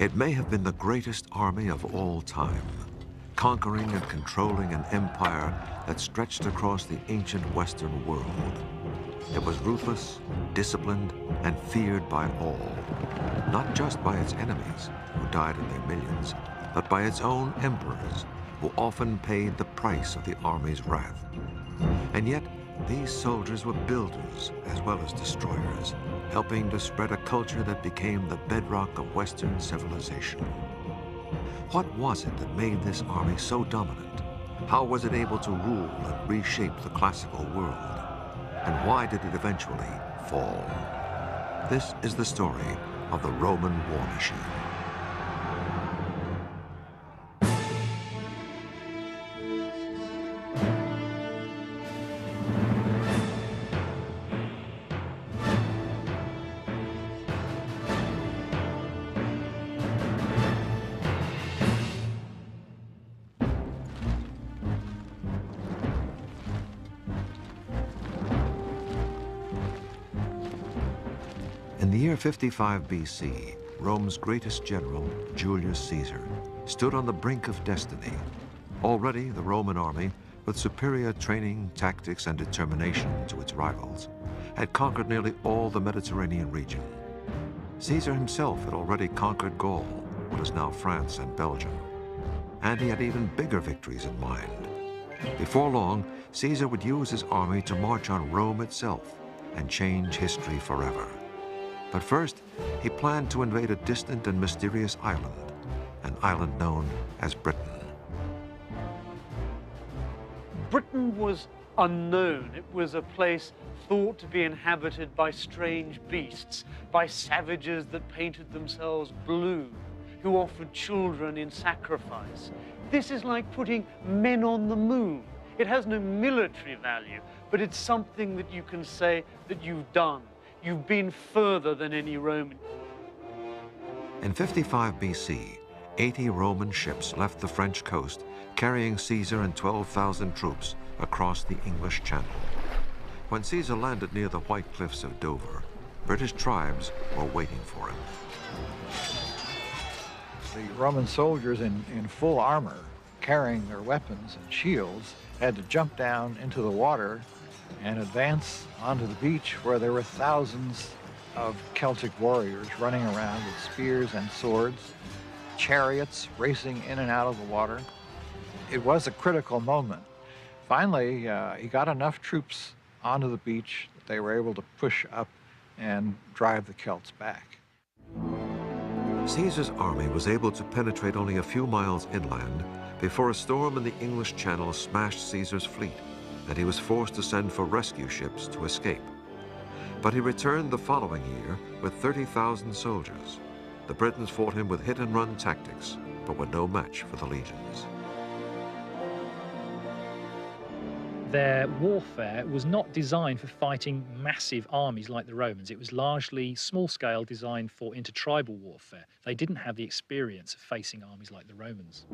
It may have been the greatest army of all time, conquering and controlling an empire that stretched across the ancient Western world. It was ruthless, disciplined, and feared by all, not just by its enemies, who died in their millions, but by its own emperors, who often paid the price of the army's wrath. And yet, these soldiers were builders as well as destroyers, helping to spread a culture that became the bedrock of Western civilization. What was it that made this army so dominant? How was it able to rule and reshape the classical world? And why did it eventually fall? This is the story of the Roman war machine. In the year 55 BC, Rome's greatest general, Julius Caesar, stood on the brink of destiny. Already, the Roman army, with superior training, tactics, and determination to its rivals, had conquered nearly all the Mediterranean region. Caesar himself had already conquered Gaul, what is now France and Belgium. And he had even bigger victories in mind. Before long, Caesar would use his army to march on Rome itself and change history forever. But first, he planned to invade a distant and mysterious island, an island known as Britain. Britain was unknown. It was a place thought to be inhabited by strange beasts, by savages that painted themselves blue, who offered children in sacrifice. This is like putting men on the moon. It has no military value, but it's something that you can say that you've done. You've been further than any Roman. In 55 BC, 80 Roman ships left the French coast, carrying Caesar and 12,000 troops across the English Channel. When Caesar landed near the White Cliffs of Dover, British tribes were waiting for him. The Roman soldiers in full armor, carrying their weapons and shields, had to jump down into the water and advance onto the beach where there were thousands of Celtic warriors running around with spears and swords, chariots racing in and out of the water. It was a critical moment. Finally, he got enough troops onto the beach that they were able to push up and drive the Celts back. Caesar's army was able to penetrate only a few miles inland before a storm in the English Channel smashed Caesar's fleet, and he was forced to send for rescue ships to escape. But he returned the following year with 30,000 soldiers. The Britons fought him with hit-and-run tactics, but were no match for the legions. Their warfare was not designed for fighting massive armies like the Romans. It was largely small-scale, designed for intertribal warfare. They didn't have the experience of facing armies like the Romans.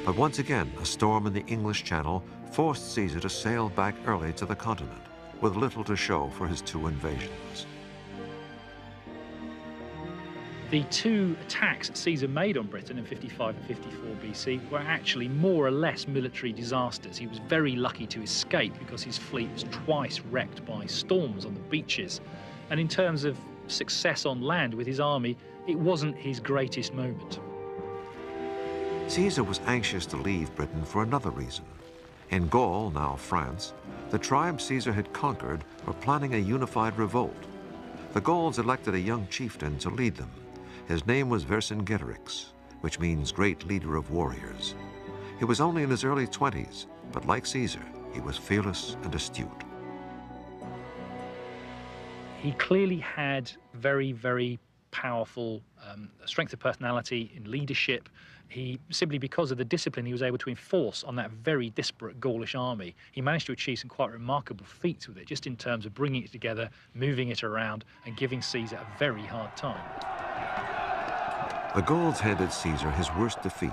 But once again, a storm in the English Channel forced Caesar to sail back early to the continent, with little to show for his two invasions. The two attacks that Caesar made on Britain in 55 and 54 BC were actually more or less military disasters. He was very lucky to escape because his fleet was twice wrecked by storms on the beaches. And in terms of success on land with his army, it wasn't his greatest moment. Caesar was anxious to leave Britain for another reason. In Gaul, now France, the tribes Caesar had conquered were planning a unified revolt. The Gauls elected a young chieftain to lead them. His name was Vercingetorix, which means great leader of warriors. He was only in his early 20s, but like Caesar, he was fearless and astute. He clearly had very, very powerful strength of personality in leadership. He, simply because of the discipline he was able to enforce on that very disparate Gaulish army, he managed to achieve some quite remarkable feats with it, just in terms of bringing it together, moving it around, and giving Caesar a very hard time. The Gauls handed Caesar his worst defeat.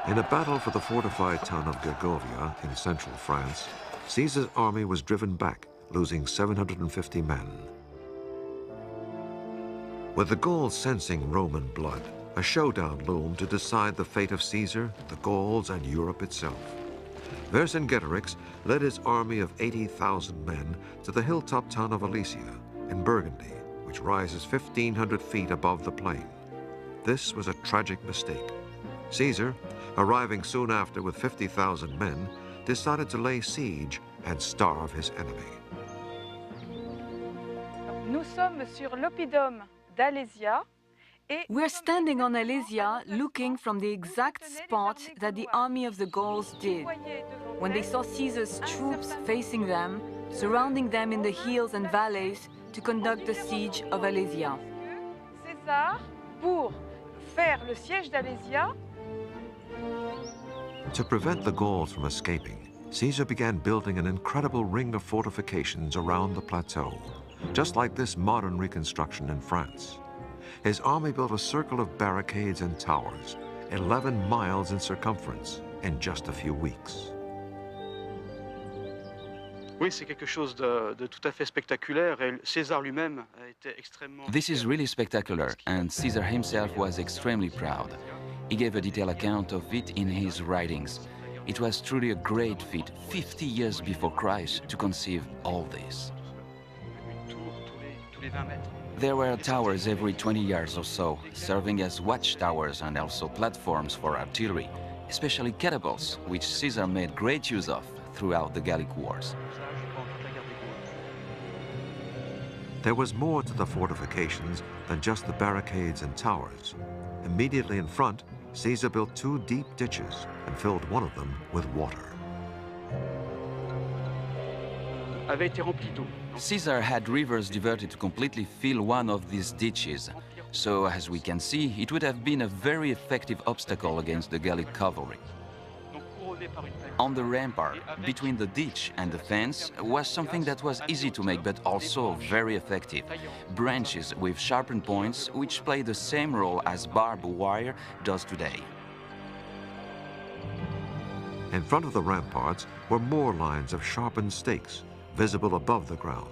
In a battle for the fortified town of Gergovia in central France, Caesar's army was driven back, losing 750 men. With the Gauls sensing Roman blood, a showdown loomed to decide the fate of Caesar, the Gauls, and Europe itself. Vercingetorix led his army of 80,000 men to the hilltop town of Alesia in Burgundy, which rises 1,500 feet above the plain. This was a tragic mistake. Caesar, arriving soon after with 50,000 men, decided to lay siege and starve his enemy. Nous sommes sur l'oppidum d'Alésia. We're standing on Alesia looking from the exact spot that the army of the Gauls did. When they saw Caesar's troops facing them, surrounding them in the hills and valleys to conduct the siege of Alesia. César, pour faire le siège d'Alésia, to prevent the Gauls from escaping, Caesar began building an incredible ring of fortifications around the plateau, just like this modern reconstruction in France. His army built a circle of barricades and towers, 11 miles in circumference, in just a few weeks. Oui, c'est quelque chose de tout à fait spectaculaire et César lui-même a été extrêmement... This is really spectacular, and Caesar himself was extremely proud. He gave a detailed account of it in his writings. It was truly a great feat, 50 years before Christ, to conceive all this. There were towers every 20 yards or so, serving as watchtowers and also platforms for artillery, especially catapults, which Caesar made great use of throughout the Gallic Wars. There was more to the fortifications than just the barricades and towers. Immediately in front, Caesar built 2 deep ditches and filled one of them with water. Caesar had rivers diverted to completely fill one of these ditches. So, as we can see, it would have been a very effective obstacle against the Gallic cavalry. On the rampart, between the ditch and the fence, was something that was easy to make but also very effective. Branches with sharpened points, which play the same role as barbed wire does today. In front of the ramparts were more lines of sharpened stakes, visible above the ground.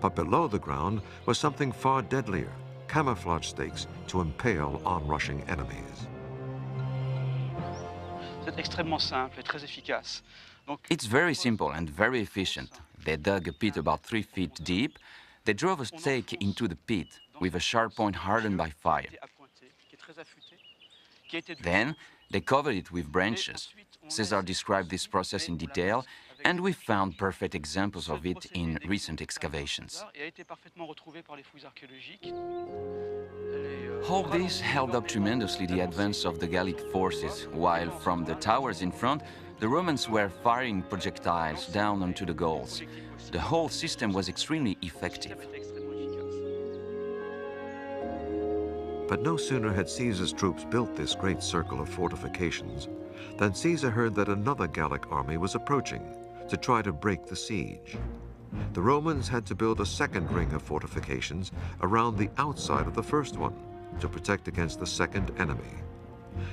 But below the ground was something far deadlier, camouflage stakes to impale onrushing enemies. It's very simple and very efficient. They dug a pit about 3 feet deep. They drove a stake into the pit with a sharp point hardened by fire. Then they covered it with branches. César described this process in detail, and we found perfect examples of it in recent excavations. All this held up tremendously the advance of the Gallic forces, while from the towers in front, the Romans were firing projectiles down onto the Gauls. The whole system was extremely effective. But no sooner had Caesar's troops built this great circle of fortifications than Caesar heard that another Gallic army was approaching to try to break the siege. The Romans had to build a second ring of fortifications around the outside of the first one to protect against the second enemy.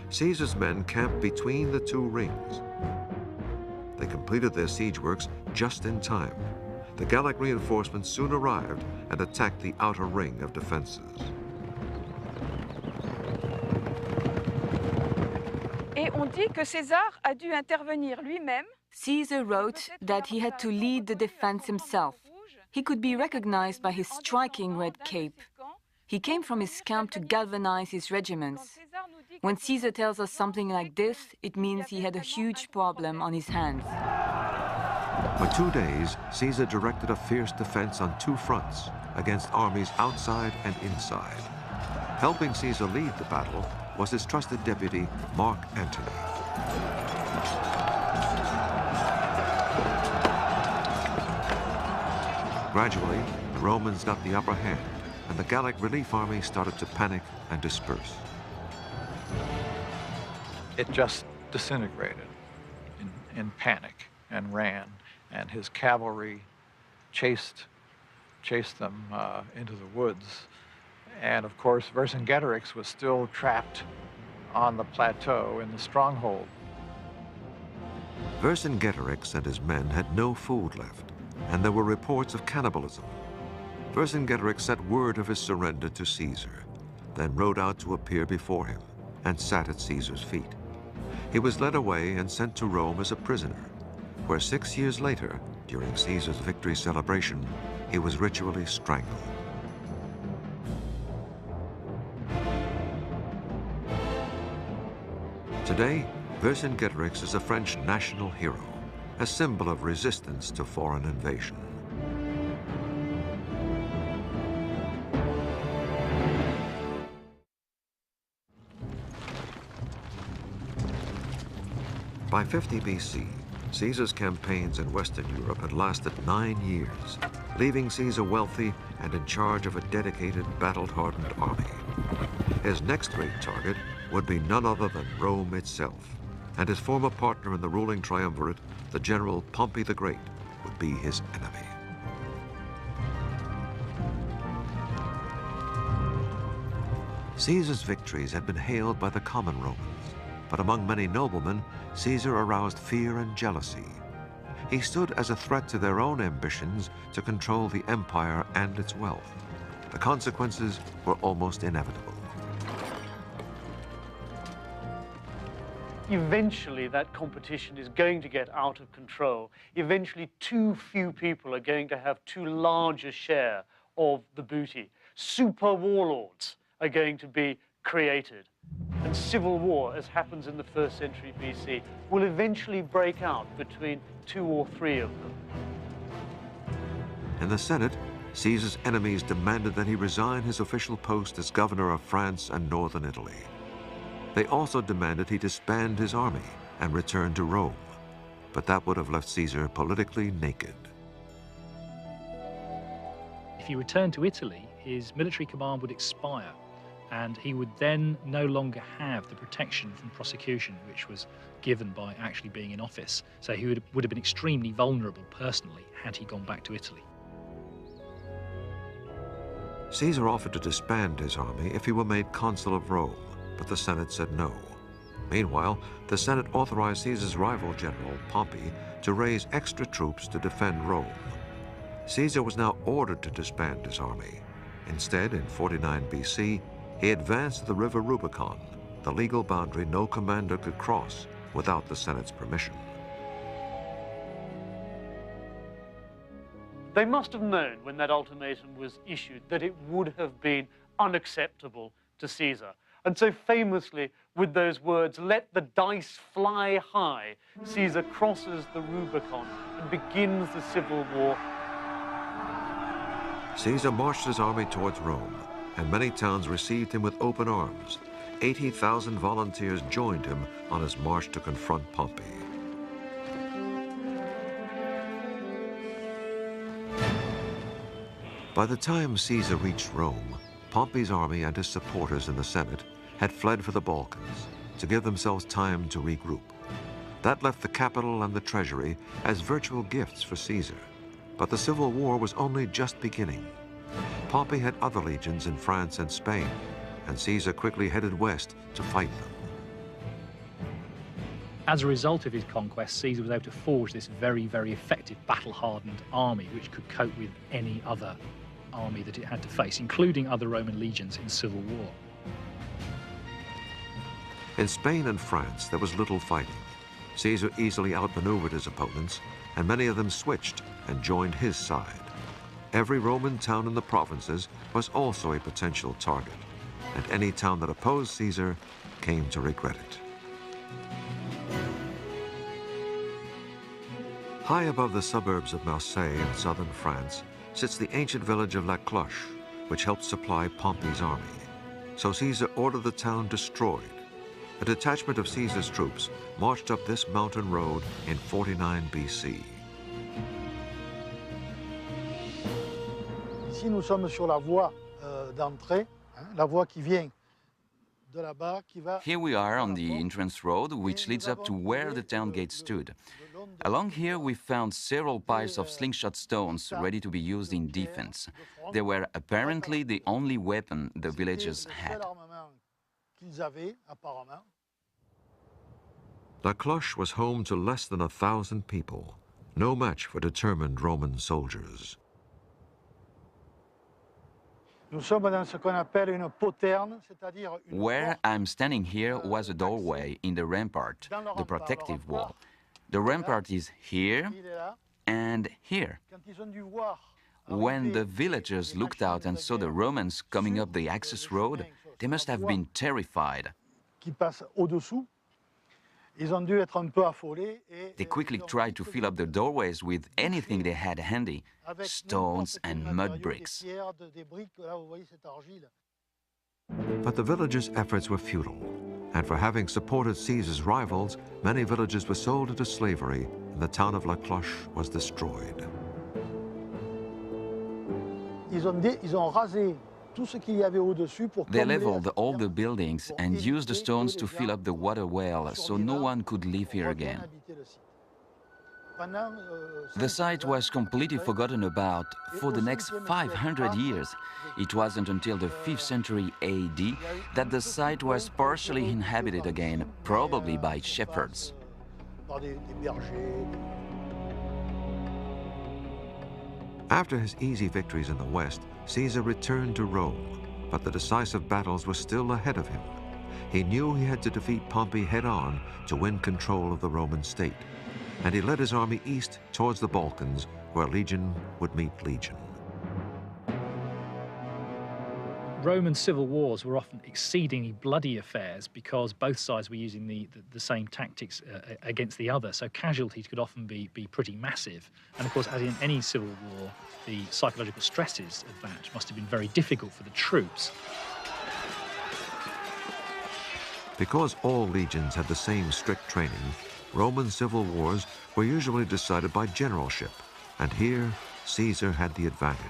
Caesar's men camped between the 2 rings. They completed their siege works just in time. The Gallic reinforcements soon arrived and attacked the outer ring of defenses. et on dit que César a dû intervenir lui-même. Caesar wrote that he had to lead the defense himself. He could be recognized by his striking red cape. He came from his camp to galvanize his regiments. When Caesar tells us something like this, it means he had a huge problem on his hands. For 2 days, Caesar directed a fierce defense on 2 fronts against armies outside and inside. Helping Caesar lead the battle was his trusted deputy, Mark Antony. Gradually, the Romans got the upper hand, and the Gallic relief army started to panic and disperse. It just disintegrated in panic and ran, and his cavalry chased them into the woods. And of course, Vercingetorix was still trapped on the plateau in the stronghold. Vercingetorix and his men had no food left, and there were reports of cannibalism. Vercingetorix sent word of his surrender to Caesar, then rode out to appear before him and sat at Caesar's feet. He was led away and sent to Rome as a prisoner, where 6 years later, during Caesar's victory celebration, he was ritually strangled. Today, Vercingetorix is a French national hero, a symbol of resistance to foreign invasion. By 50 BC, Caesar's campaigns in Western Europe had lasted 9 years, leaving Caesar wealthy and in charge of a dedicated, battle-hardened army. His next great target would be none other than Rome itself, and his former partner in the ruling triumvirate, the general Pompey the Great, would be his enemy. Caesar's victories had been hailed by the common Romans, but among many noblemen, Caesar aroused fear and jealousy. He stood as a threat to their own ambitions to control the empire and its wealth. The consequences were almost inevitable. Eventually, that competition is going to get out of control. Eventually, too few people are going to have too large a share of the booty. Super warlords are going to be created. And civil war, as happens in the 1st century BC, will eventually break out between 2 or 3 of them. In the Senate, Caesar's enemies demanded that he resign his official post as governor of France and northern Italy. They also demanded he disband his army and return to Rome, but that would have left Caesar politically naked. If he returned to Italy, his military command would expire, and he would then no longer have the protection from prosecution which was given by actually being in office. So he would have been extremely vulnerable personally had he gone back to Italy. Caesar offered to disband his army if he were made consul of Rome, but the Senate said no. Meanwhile, the Senate authorized Caesar's rival general, Pompey, to raise extra troops to defend Rome. Caesar was now ordered to disband his army. Instead, in 49 BC, he advanced to the river Rubicon, the legal boundary no commander could cross without the Senate's permission. They must have known when that ultimatum was issued that it would have been unacceptable to Caesar. And so famously, with those words, "Let the dice fly high," Caesar crosses the Rubicon and begins the civil war. Caesar marched his army towards Rome, and many towns received him with open arms. 80,000 volunteers joined him on his march to confront Pompey. By the time Caesar reached Rome, Pompey's army and his supporters in the Senate had fled for the Balkans to give themselves time to regroup. That left the capital and the treasury as virtual gifts for Caesar. But the civil war was only just beginning. Pompey had other legions in France and Spain, and Caesar quickly headed west to fight them. As a result of his conquest, Caesar was able to forge this very, very effective battle-hardened army which could cope with any other army that it had to face, including other Roman legions in civil war. In Spain and France, there was little fighting. Caesar easily outmaneuvered his opponents, and many of them switched and joined his side. Every Roman town in the provinces was also a potential target, and any town that opposed Caesar came to regret it. High above the suburbs of Marseille in southern France sits the ancient village of La Cloche, which helped supply Pompey's army. So Caesar ordered the town destroyed. A detachment of Caesar's troops marched up this mountain road in 49 BC. Ici, nous sommes sur la voie d'entrée, la voie qui vient de là-bas, qui va... Here we are on the entrance road, which leads up to where the town gate stood. Along here, we found several piles of slingshot stones ready to be used in defense. They were apparently the only weapon the villagers had. La Cloche was home to less than 1,000 people, no match for determined Roman soldiers. Nous sommes dans ce qu'on appelle une poterne, c'est-à-dire une Where porte. I'm standing here was a doorway in the rampart, the protective wall. The rampart is here Il est là. and here. Quand ils ont dû voir When the arriver villagers les looked out machines and de saw the guerre Romans coming sur up the le access chemin road, sur they must la have voie been terrified. qui passe au-dessous, ils ont dû être un peu affolés et They quickly ils ont tried to vite fill up the doorways with anything they had handy, avec stones n'importe quel and matériau, mud des bricks. pierres, des briques. Là, vous voyez cette argile. But the villagers' efforts were futile, and for having supported Caesar's rivals, many villages were sold into slavery, and the town of La Cloche was destroyed. Ils ont rasé tout ce qu'il y avait au-dessus pour They combler la leveled all the citerne, buildings pour and used the éviter stones que to les fill gens up the water well so no survivants one could live here reviennent again. habiter le site. Pendant, The site was completely forgotten about for the next 500 years. It wasn't until the 5th century AD that the site was partially inhabited again, probably by shepherds. Par des bergers. After his easy victories in the west, Caesar returned to Rome, but the decisive battles were still ahead of him. He knew he had to defeat Pompey head-on to win control of the Roman state, and he led his army east towards the Balkans, where legion would meet legion. Roman civil wars were often exceedingly bloody affairs because both sides were using the same tactics against the other, so casualties could often be pretty massive. And of course, as in any civil war, the psychological stresses of that must have been very difficult for the troops. Because all legions had the same strict training, Roman civil wars were usually decided by generalship, and here Caesar had the advantage.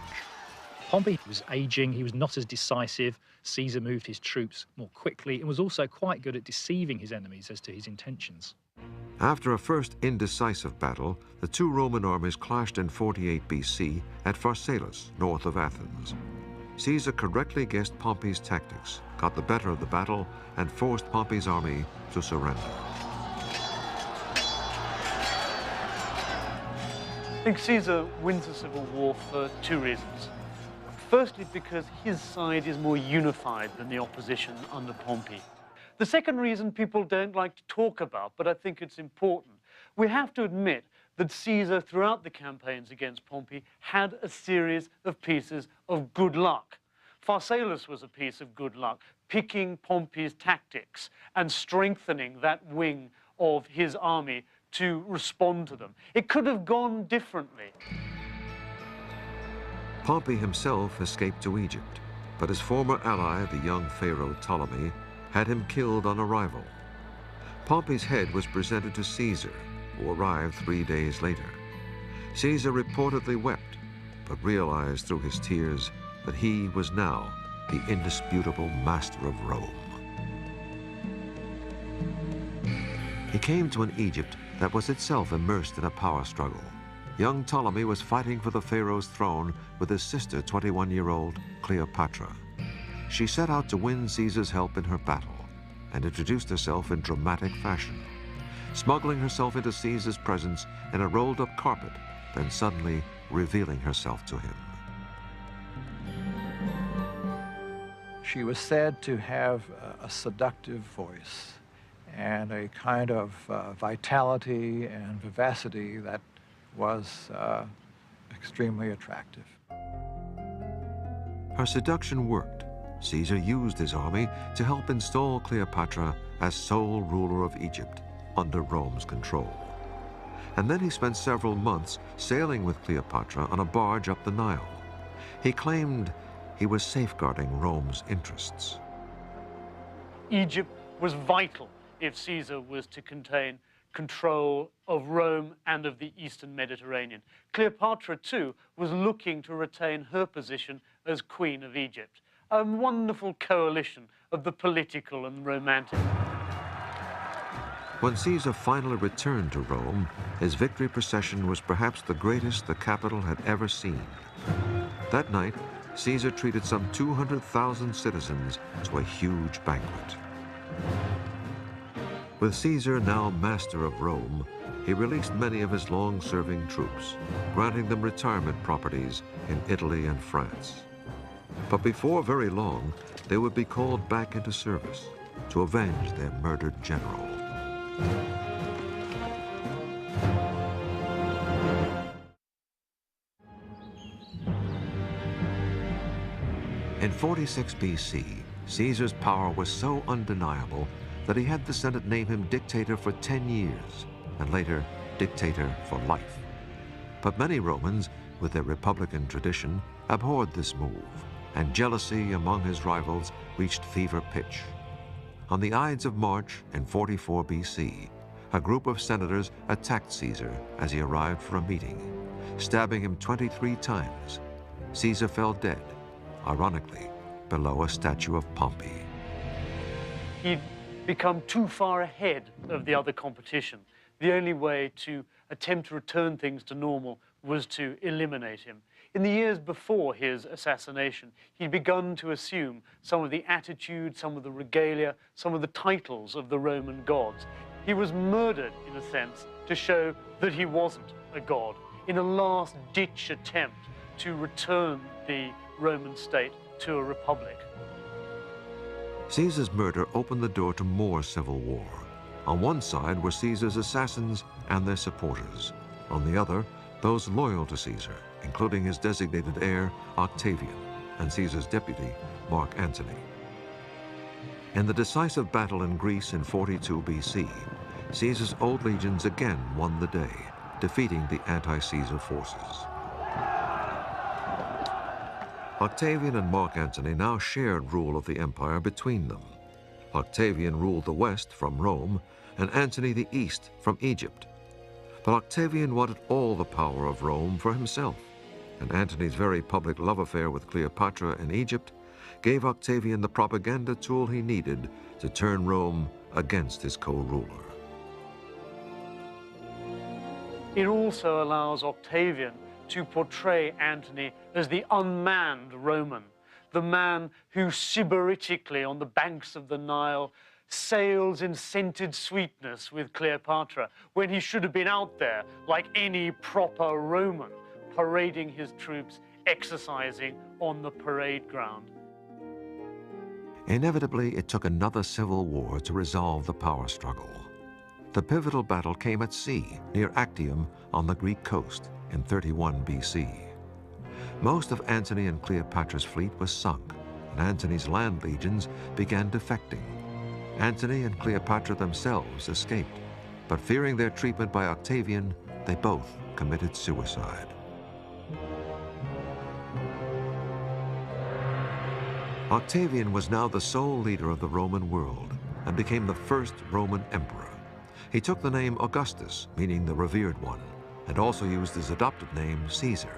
Pompey was aging, he was not as decisive. Caesar moved his troops more quickly and was also quite good at deceiving his enemies as to his intentions. After a first indecisive battle, the two Roman armies clashed in 48 BC at Pharsalus, north of Athens. Caesar correctly guessed Pompey's tactics, got the better of the battle, and forced Pompey's army to surrender. I think Caesar wins the civil war for two reasons. Firstly, because his side is more unified than the opposition under Pompey. The second reason people don't like to talk about, but I think it's important, we have to admit that Caesar, throughout the campaigns against Pompey, had a series of pieces of good luck. Pharsalus was a piece of good luck, picking Pompey's tactics and strengthening that wing of his army to respond to them. It could have gone differently. Pompey himself escaped to Egypt, but his former ally, the young pharaoh Ptolemy, had him killed on arrival. Pompey's head was presented to Caesar, who arrived 3 days later. Caesar reportedly wept, but realized through his tears that he was now the indisputable master of Rome. He came to an Egypt that was itself immersed in a power struggle. Young Ptolemy was fighting for the pharaoh's throne with his sister, 21-year-old Cleopatra. She set out to win Caesar's help in her battle and introduced herself in dramatic fashion, smuggling herself into Caesar's presence in a rolled-up carpet, then suddenly revealing herself to him. She was said to have a seductive voice and a kind of vitality and vivacity that was extremely attractive. Her seduction worked. Caesar used his army to help install Cleopatra as sole ruler of Egypt under Rome's control. And then he spent several months sailing with Cleopatra on a barge up the Nile. He claimed he was safeguarding Rome's interests. Egypt was vital if Caesar was to contain control of Rome and of the Eastern Mediterranean. Cleopatra, too, was looking to retain her position as Queen of Egypt. A wonderful coalition of the political and romantic. When Caesar finally returned to Rome, his victory procession was perhaps the greatest the capital had ever seen. That night, Caesar treated some 200,000 citizens to a huge banquet. With Caesar now master of Rome, he released many of his long-serving troops, granting them retirement properties in Italy and France. But before very long, they would be called back into service to avenge their murdered general. In 46 BC, Caesar's power was so undeniable that he had the Senate name him dictator for 10 years, and later dictator for life. But many Romans, with their republican tradition, abhorred this move, and jealousy among his rivals reached fever pitch. On the Ides of March in 44 BC, a group of senators attacked Caesar as he arrived for a meeting, stabbing him 23 times. Caesar fell dead, ironically, below a statue of Pompey. He'd become too far ahead of the other competition. The only way to attempt to return things to normal was to eliminate him. In the years before his assassination, he'd begun to assume some of the attitude, some of the regalia, some of the titles of the Roman gods. He was murdered, in a sense, to show that he wasn't a god, in a last-ditch attempt to return the Roman state to a republic. Caesar's murder opened the door to more civil war. On one side were Caesar's assassins and their supporters. On the other, those loyal to Caesar, including his designated heir, Octavian, and Caesar's deputy, Mark Antony. In the decisive battle in Greece in 42 BC, Caesar's old legions again won the day, defeating the anti-Caesar forces. Octavian and Mark Antony now shared rule of the empire between them. Octavian ruled the west from Rome, and Antony the east from Egypt. But Octavian wanted all the power of Rome for himself, and Antony's very public love affair with Cleopatra in Egypt gave Octavian the propaganda tool he needed to turn Rome against his co-ruler. It also allows Octavian to portray Antony as the unmanned Roman, the man who sybaritically on the banks of the Nile sails in scented sweetness with Cleopatra, when he should have been out there like any proper Roman, parading his troops, exercising on the parade ground. Inevitably, it took another civil war to resolve the power struggle. The pivotal battle came at sea, near Actium on the Greek coast in 31 BC. Most of Antony and Cleopatra's fleet was sunk, and Antony's land legions began defecting. Antony and Cleopatra themselves escaped, but fearing their treatment by Octavian, they both committed suicide. Octavian was now the sole leader of the Roman world and became the first Roman emperor. He took the name Augustus, meaning the revered one, and also used his adopted name Caesar.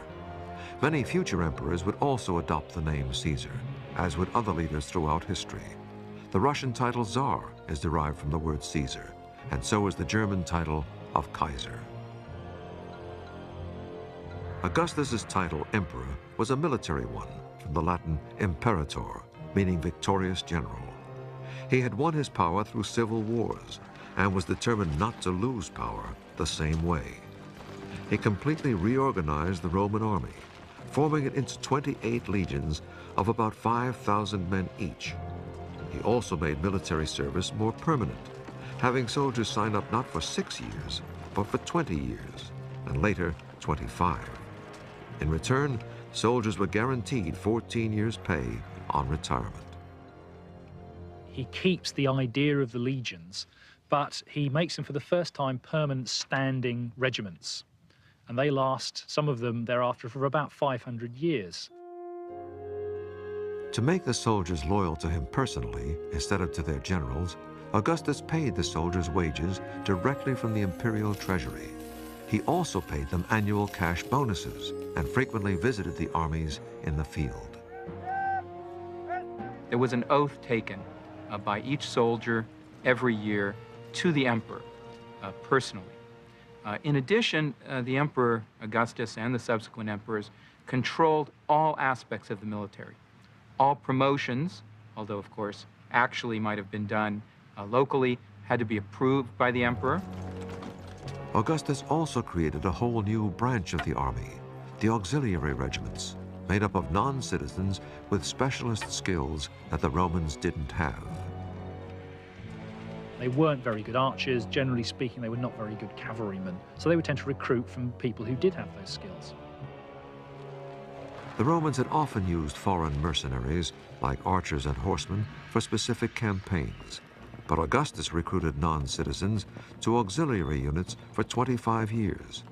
Many future emperors would also adopt the name Caesar, as would other leaders throughout history. The Russian title Tsar is derived from the word Caesar, and so is the German title of Kaiser. Augustus's title, emperor, was a military one, from the Latin imperator, meaning victorious general. He had won his power through civil wars and was determined not to lose power the same way. He completely reorganized the Roman army, forming it into 28 legions of about 5,000 men each. He also made military service more permanent, having soldiers sign up not for 6 years, but for 20 years, and later 25. In return, soldiers were guaranteed 14 years' pay on retirement. He keeps the idea of the legions, but he makes them for the first time permanent standing regiments. And they last, some of them thereafter, for about 500 years. To make the soldiers loyal to him personally, instead of to their generals, Augustus paid the soldiers' wages directly from the imperial treasury. He also paid them annual cash bonuses and frequently visited the armies in the field. There was an oath taken by each soldier every year to the emperor personally. In addition, the Emperor Augustus and the subsequent emperors controlled all aspects of the military. All promotions, although of course actually might have been done locally, had to be approved by the emperor. Augustus also created a whole new branch of the army, the auxiliary regiments. made up of non-citizens with specialist skills that the Romans didn't have. They weren't very good archers. Generally speaking, they were not very good cavalrymen. So they would tend to recruit from people who did have those skills. The Romans had often used foreign mercenaries, like archers and horsemen, for specific campaigns. But Augustus recruited non-citizens to auxiliary units for 25 years.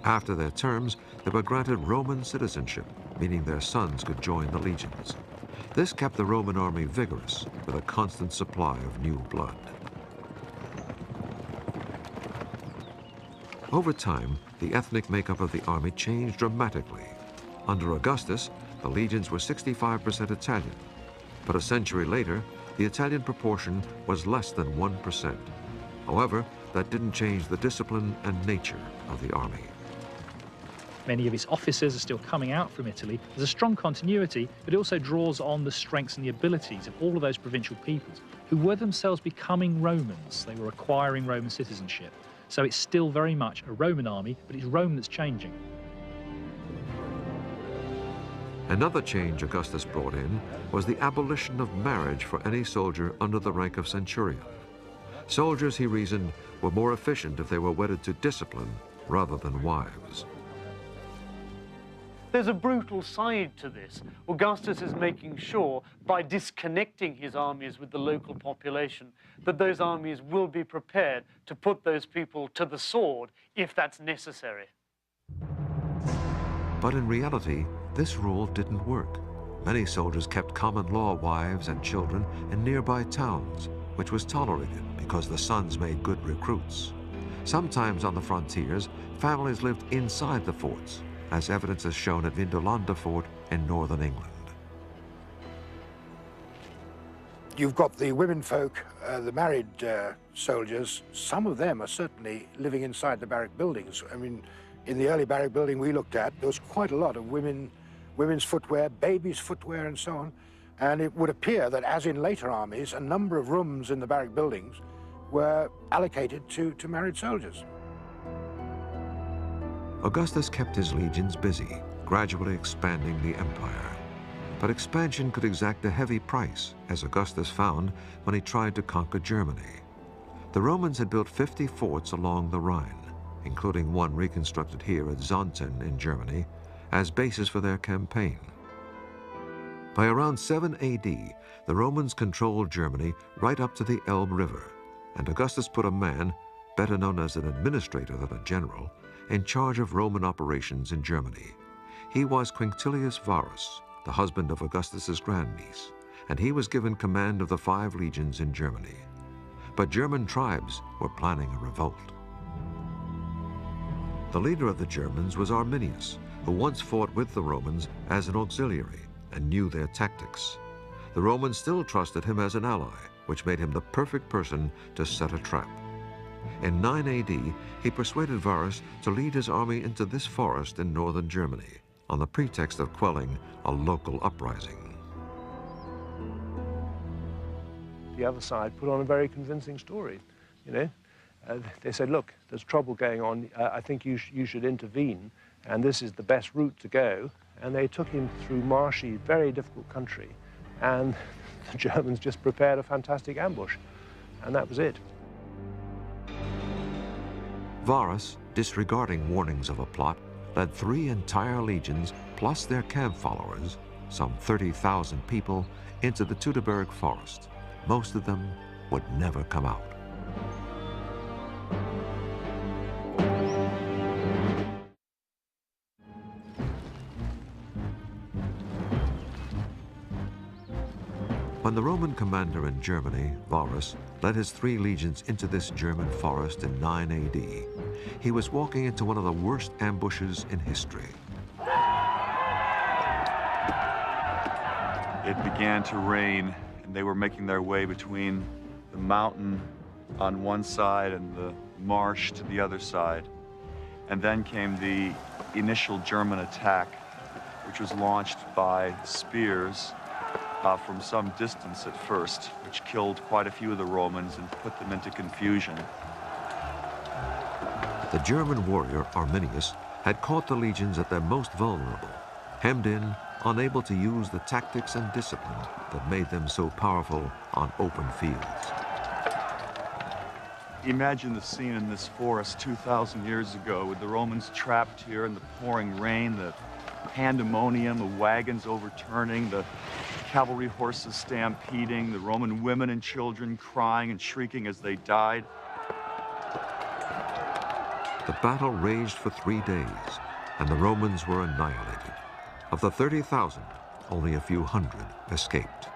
After their terms, they were granted Roman citizenship, meaning their sons could join the legions. This kept the Roman army vigorous, with a constant supply of new blood. Over time, the ethnic makeup of the army changed dramatically. Under Augustus, the legions were 65% Italian. But a century later, the Italian proportion was less than 1%. However, that didn't change the discipline and nature of the army. Many of its officers are still coming out from Italy. There's a strong continuity, but it also draws on the strengths and the abilities of all of those provincial peoples who were themselves becoming Romans. They were acquiring Roman citizenship. So it's still very much a Roman army, but it's Rome that's changing. Another change Augustus brought in was the abolition of marriage for any soldier under the rank of centurion. Soldiers, he reasoned, were more efficient if they were wedded to discipline rather than wives. There's a brutal side to this. Augustus is making sure, by disconnecting his armies with the local population, that those armies will be prepared to put those people to the sword if that's necessary. But in reality, this rule didn't work. Many soldiers kept common law wives and children in nearby towns, which was tolerated because the sons made good recruits. Sometimes on the frontiers, families lived inside the forts, as evidence is shown at Vindolanda Fort in northern England. You've got the women folk, the married soldiers. Some of them are certainly living inside the barrack buildings. I mean, in the early barrack building we looked at, there was quite a lot of women's footwear, babies' footwear, and so on. And it would appear that, as in later armies, a number of rooms in the barrack buildings were allocated to married soldiers. Augustus kept his legions busy, gradually expanding the empire. But expansion could exact a heavy price, as Augustus found when he tried to conquer Germany. The Romans had built 50 forts along the Rhine, including one reconstructed here at Xanten in Germany, as bases for their campaign. By around 7 AD, the Romans controlled Germany right up to the Elbe River, and Augustus put a man, better known as an administrator than a general, in charge of Roman operations in Germany. He was Quinctilius Varus, the husband of Augustus's grandniece, and he was given command of the 5 legions in Germany. But German tribes were planning a revolt. The leader of the Germans was Arminius, who once fought with the Romans as an auxiliary and knew their tactics. The Romans still trusted him as an ally, which made him the perfect person to set a trap. In 9 AD, he persuaded Varus to lead his army into this forest in northern Germany on the pretext of quelling a local uprising. The other side put on a very convincing story, you know. They said, look, there's trouble going on. I think you should intervene, and this is the best route to go. And they took him through marshy, very difficult country, and the Germans just prepared a fantastic ambush, and that was it. Varus, disregarding warnings of a plot, led 3 entire legions plus their camp followers, some 30,000 people, into the Teutoburg forest. Most of them would never come out. When the Roman commander in Germany, Varus, led his 3 legions into this German forest in 9 AD, he was walking into one of the worst ambushes in history. It began to rain, and they were making their way between the mountain on one side and the marsh to the other side. And then came the initial German attack, which was launched by spears from some distance at first, which killed quite a few of the Romans and put them into confusion. The German warrior Arminius had caught the legions at their most vulnerable, hemmed in unable to use the tactics and discipline that made them so powerful on open fields. Imagine the scene in this forest 2,000 years ago with the Romans trapped here in the pouring rain, the pandemonium, the wagons overturning, the cavalry horses stampeding, the Roman women and children crying and shrieking as they died. The battle raged for 3 days, and the Romans were annihilated. Of the 30,000, only a few hundred escaped.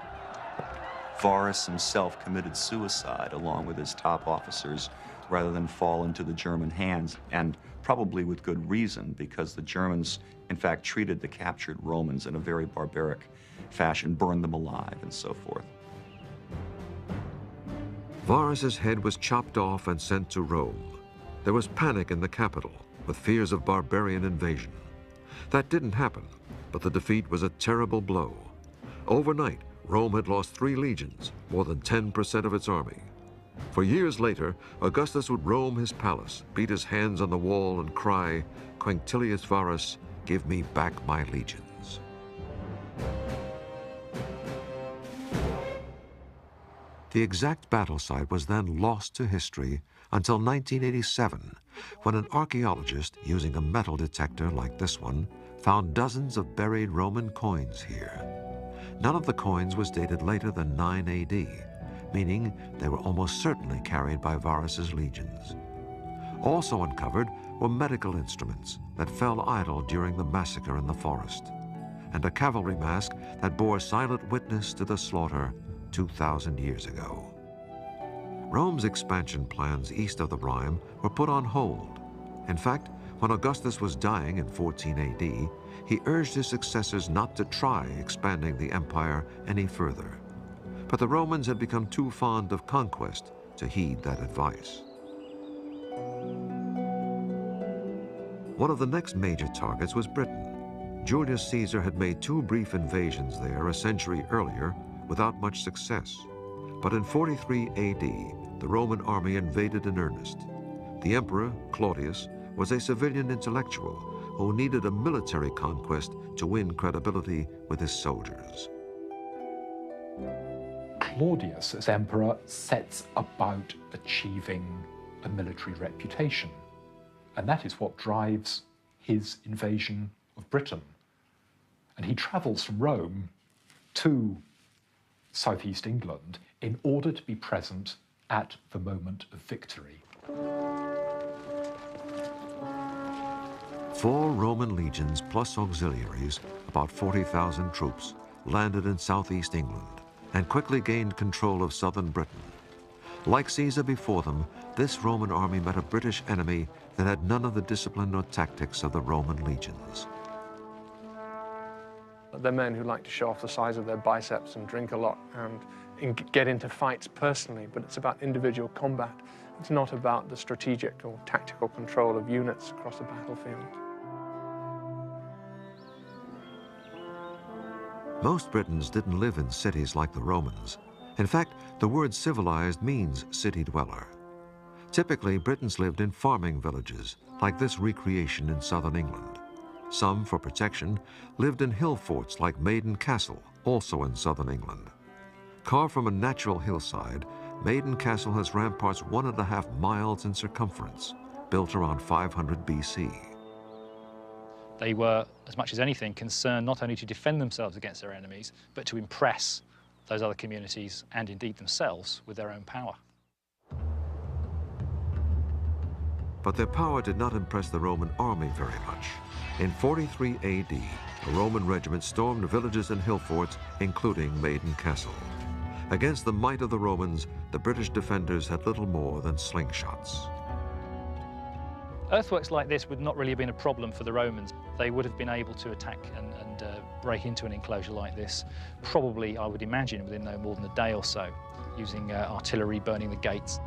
Varus himself committed suicide along with his top officers rather than fall into the German hands, and probably with good reason, because the Germans, in fact, treated the captured Romans in a very barbaric fashion, burned them alive, and so forth. Varus's head was chopped off and sent to Rome. There was panic in the capital, with fears of barbarian invasion. That didn't happen, but the defeat was a terrible blow. Overnight, Rome had lost 3 legions, more than 10% of its army. For years later, Augustus would roam his palace, beat his hands on the wall, and cry, "Quinctilius Varus, give me back my legions." The exact battle site was then lost to history until 1987, when an archaeologist, using a metal detector like this one, found dozens of buried Roman coins here. None of the coins was dated later than 9 AD, meaning they were almost certainly carried by Varus's legions. Also uncovered were medical instruments that fell idle during the massacre in the forest, and a cavalry mask that bore silent witness to the slaughter 2,000 years ago. Rome's expansion plans east of the Rhine were put on hold. In fact, when Augustus was dying in 14 AD, he urged his successors not to try expanding the empire any further. But the Romans had become too fond of conquest to heed that advice. One of the next major targets was Britain. Julius Caesar had made 2 brief invasions there a century earlier without much success. But in 43 AD, the Roman army invaded in earnest. The emperor, Claudius, was a civilian intellectual who needed a military conquest to win credibility with his soldiers. Claudius, as emperor, sets about achieving a military reputation. And that is what drives his invasion of Britain. And he travels from Rome to southeast England in order to be present at the moment of victory. 4 Roman legions plus auxiliaries, about 40,000 troops, landed in southeast England and quickly gained control of southern Britain. Like Caesar before them, this Roman army met a British enemy that had none of the discipline or tactics of the Roman legions. They're men who like to show off the size of their biceps and drink a lot and get into fights personally, but it's about individual combat. It's not about the strategic or tactical control of units across the battlefield. Most Britons didn't live in cities like the Romans. In fact, the word civilized means city dweller. Typically, Britons lived in farming villages, like this recreation in southern England. Some, for protection, lived in hill forts like Maiden Castle, also in southern England. Carved from a natural hillside, Maiden Castle has ramparts 1.5 miles in circumference, built around 500 BC. They were, as much as anything, concerned not only to defend themselves against their enemies, but to impress those other communities and indeed themselves with their own power. But their power did not impress the Roman army very much. In 43 AD, a Roman regiment stormed villages and hill forts, including Maiden Castle. Against the might of the Romans, the British defenders had little more than slingshots. Earthworks like this would not really have been a problem for the Romans. They would have been able to attack and break into an enclosure like this, probably, I would imagine, within no more than a day or so, using artillery burning the gates.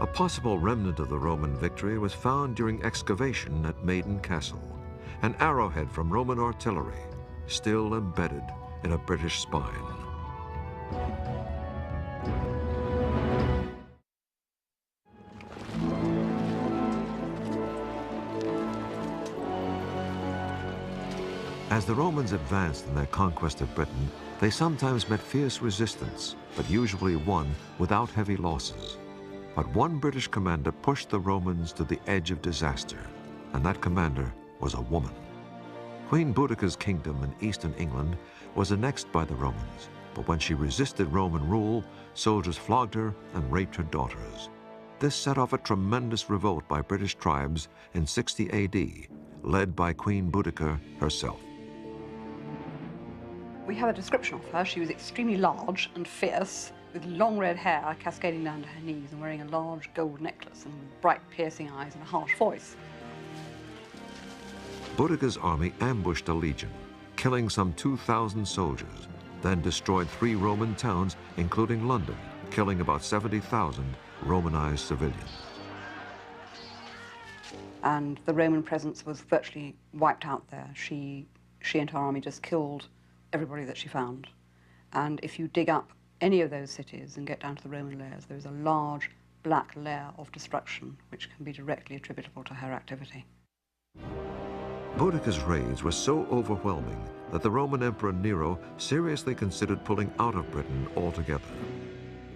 A possible remnant of the Roman victory was found during excavation at Maiden Castle, an arrowhead from Roman artillery, still embedded in a British spine. As the Romans advanced in their conquest of Britain, they sometimes met fierce resistance, but usually won without heavy losses. But one British commander pushed the Romans to the edge of disaster, and that commander was a woman. Queen Boudicca's kingdom in eastern England was annexed by the Romans, but when she resisted Roman rule, soldiers flogged her and raped her daughters. This set off a tremendous revolt by British tribes in 60 AD, led by Queen Boudicca herself. We have a description of her. She was extremely large and fierce, with long red hair cascading down to her knees and wearing a large gold necklace and bright piercing eyes and a harsh voice. Boudicca's army ambushed a legion, killing some 2,000 soldiers, then destroyed 3 Roman towns, including London, killing about 70,000 Romanized civilians. And the Roman presence was virtually wiped out there. She and her army just killed everybody that she found. And if you dig up any of those cities and get down to the Roman layers, there is a large black layer of destruction which can be directly attributable to her activity. Boudicca's raids were so overwhelming that the Roman Emperor Nero seriously considered pulling out of Britain altogether.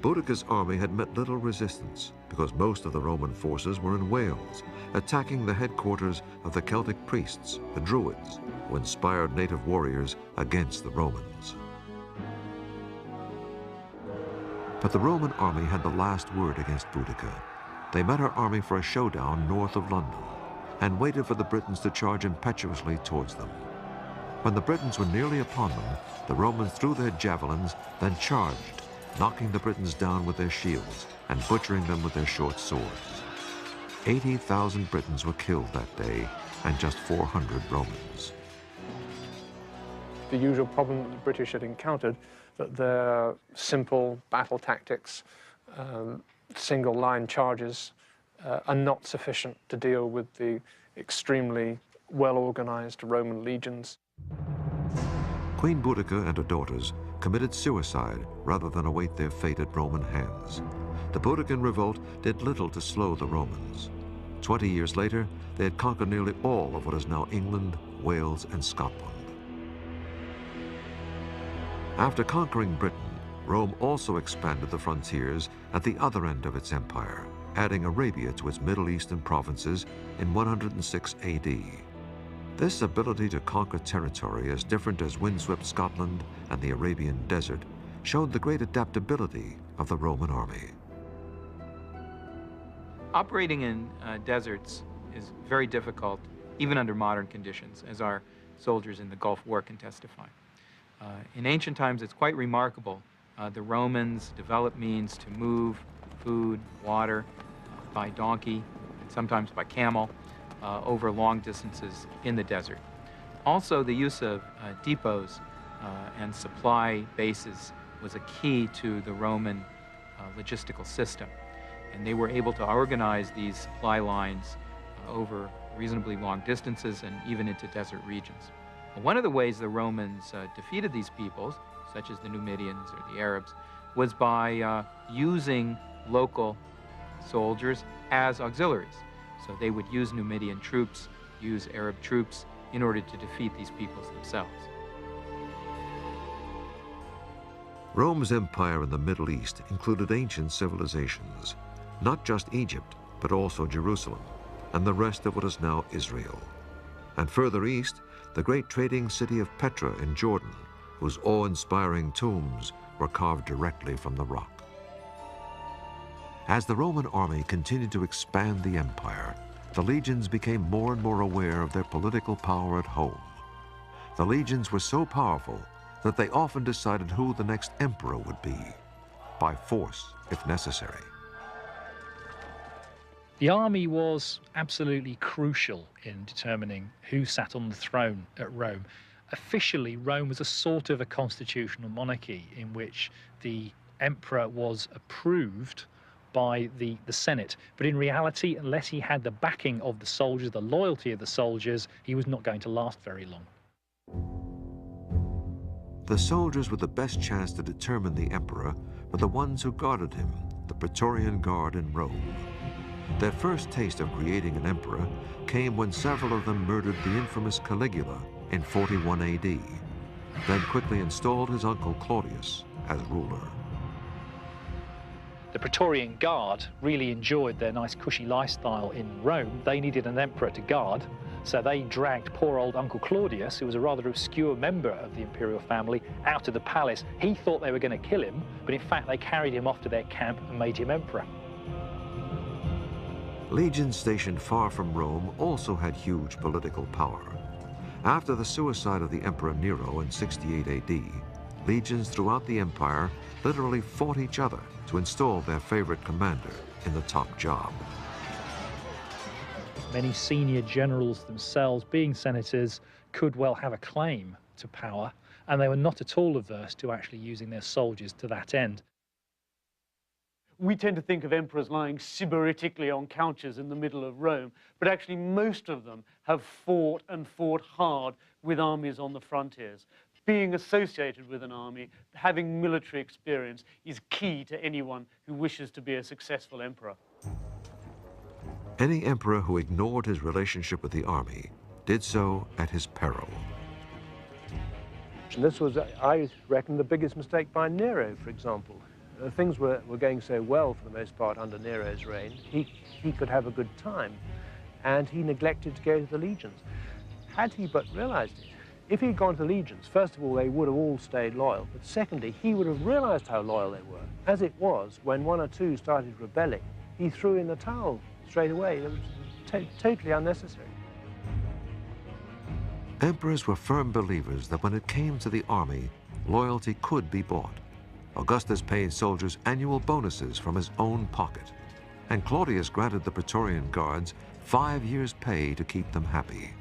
Boudicca's army had met little resistance because most of the Roman forces were in Wales, attacking the headquarters of the Celtic priests, the Druids, who inspired native warriors against the Romans. But the Roman army had the last word against Boudicca. They met her army for a showdown north of London and waited for the Britons to charge impetuously towards them. When the Britons were nearly upon them, the Romans threw their javelins, then charged, knocking the Britons down with their shields and butchering them with their short swords. 80,000 Britons were killed that day, and just 400 Romans. The usual problem that the British had encountered, that their simple battle tactics, single-line charges, are not sufficient to deal with the extremely well-organized Roman legions. Queen Boudicca and her daughters committed suicide rather than await their fate at Roman hands. The Boudiccan revolt did little to slow the Romans. 20 years later, they had conquered nearly all of what is now England, Wales, and Scotland. After conquering Britain, Rome also expanded the frontiers at the other end of its empire, adding Arabia to its Middle Eastern provinces in 106 AD. This ability to conquer territory as different as windswept Scotland and the Arabian desert showed the great adaptability of the Roman army. Operating in deserts is very difficult, even under modern conditions, as our soldiers in the Gulf War can testify. In ancient times, it's quite remarkable. The Romans developed means to move food, water, by donkey, and sometimes by camel, over long distances in the desert. Also, the use of depots and supply bases was a key to the Roman logistical system. And they were able to organize these supply lines over reasonably long distances and even into desert regions. One of the ways the Romans defeated these peoples, such as the Numidians or the Arabs, was by using local soldiers as auxiliaries. So they would use Numidian troops, use Arab troops in order to defeat these peoples themselves. Rome's empire in the Middle East included ancient civilizations, not just Egypt, but also Jerusalem and the rest of what is now Israel. And further east, the great trading city of Petra in Jordan, whose awe-inspiring tombs were carved directly from the rock. As the Roman army continued to expand the empire, the legions became more and more aware of their political power at home. The legions were so powerful that they often decided who the next emperor would be, by force if necessary. The army was absolutely crucial in determining who sat on the throne at Rome. Officially, Rome was a sort of a constitutional monarchy in which the emperor was approved by the Senate. But in reality, unless he had the backing of the soldiers, the loyalty of the soldiers, he was not going to last very long. The soldiers with the best chance to determine the emperor were the ones who guarded him, the Praetorian Guard in Rome. Their first taste of creating an emperor came when several of them murdered the infamous Caligula in 41 AD, then quickly installed his uncle Claudius as ruler. The Praetorian Guard really enjoyed their nice cushy lifestyle in Rome. They needed an emperor to guard, so they dragged poor old Uncle Claudius, who was a rather obscure member of the imperial family, out of the palace. He thought they were going to kill him, but in fact they carried him off to their camp and made him emperor. Legions stationed far from Rome also had huge political power. After the suicide of the Emperor Nero in 68 AD, legions throughout the empire literally fought each other to install their favorite commander in the top job. Many senior generals themselves, being senators, could well have a claim to power, and they were not at all averse to actually using their soldiers to that end. We tend to think of emperors lying sybaritically on couches in the middle of Rome, but actually most of them have fought and fought hard with armies on the frontiers. Being associated with an army, having military experience, is key to anyone who wishes to be a successful emperor. Any emperor who ignored his relationship with the army did so at his peril. And this was, I reckon, the biggest mistake by Nero, for example. Things were going so well for the most part under Nero's reign. He could have a good time, and he neglected to go to the legions. Had he but realized it, if he'd gone to the legions, first of all, they would have all stayed loyal, but secondly, he would have realized how loyal they were. As it was, when one or two started rebelling, he threw in the towel straight away. It was totally unnecessary. Emperors were firm believers that when it came to the army, loyalty could be bought. Augustus paid soldiers annual bonuses from his own pocket, and Claudius granted the Praetorian Guards 5 years' pay to keep them happy.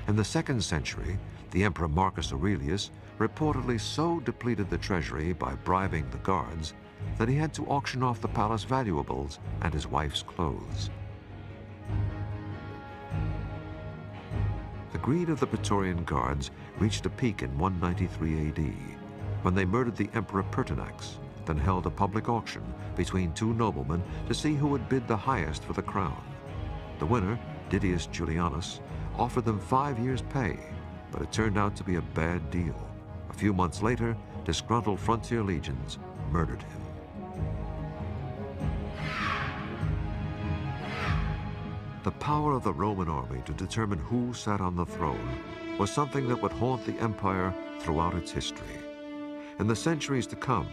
In the 2nd century, the Emperor Marcus Aurelius reportedly so depleted the treasury by bribing the guards that he had to auction off the palace valuables and his wife's clothes. The greed of the Praetorian Guards reached a peak in 193 AD, when they murdered the Emperor Pertinax, then held a public auction between 2 noblemen to see who would bid the highest for the crown. The winner, Didius Julianus, offered them 5 years' pay, but it turned out to be a bad deal. A few months later, disgruntled frontier legions murdered him. The power of the Roman army to determine who sat on the throne was something that would haunt the empire throughout its history. In the centuries to come,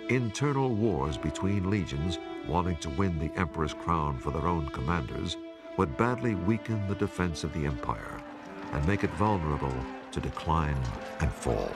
internal wars between legions wanting to win the emperor's crown for their own commanders would badly weaken the defense of the empire and make it vulnerable to decline and fall.